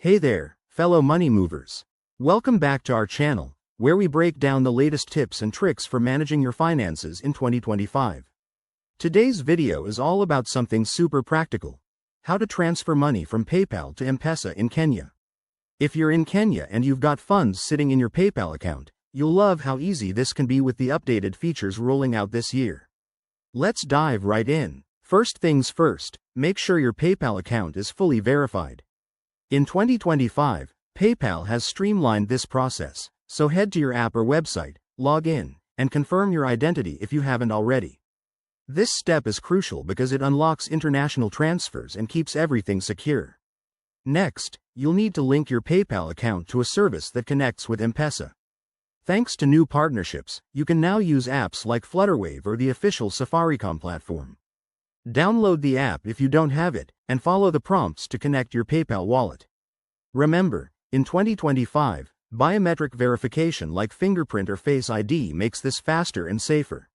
Hey there, fellow money movers. Welcome back to our channel, where we break down the latest tips and tricks for managing your finances in 2025. Today's video is all about something super practical: how to transfer money from PayPal to M-Pesa in Kenya. If you're in Kenya and you've got funds sitting in your PayPal account, you'll love how easy this can be with the updated features rolling out this year. Let's dive right in. First things first, make sure your PayPal account is fully verified. In 2025, PayPal has streamlined this process, so head to your app or website, log in, and confirm your identity if you haven't already. This step is crucial because it unlocks international transfers and keeps everything secure. Next, you'll need to link your PayPal account to a service that connects with M-Pesa. Thanks to new partnerships, you can now use apps like Flutterwave or the official Safaricom platform. Download the app if you don't have it, and follow the prompts to connect your PayPal wallet. Remember, in 2025, biometric verification like fingerprint or Face ID makes this faster and safer.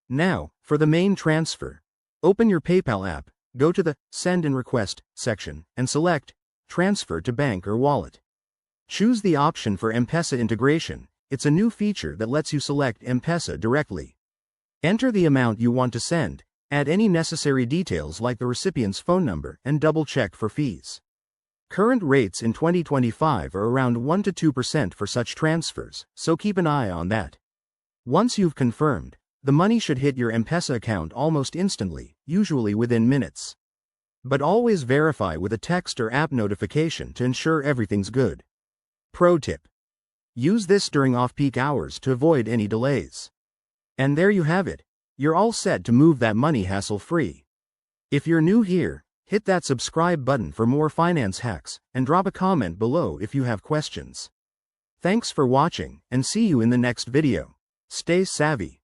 Now, for the main transfer. Open your PayPal app, go to the Send and Request section, and select Transfer to Bank or Wallet. Choose the option for M-Pesa integration. It's a new feature that lets you select M-Pesa directly. Enter the amount you want to send. Add any necessary details like the recipient's phone number and double-check for fees. Current rates in 2025 are around 1 to 2% for such transfers, so keep an eye on that. Once you've confirmed, the money should hit your M-Pesa account almost instantly, usually within minutes. But always verify with a text or app notification to ensure everything's good. Pro tip: use this during off-peak hours to avoid any delays. And there you have it. You're all set to move that money hassle-free. If you're new here, hit that subscribe button for more finance hacks, and drop a comment below if you have questions. Thanks for watching, and see you in the next video. Stay savvy.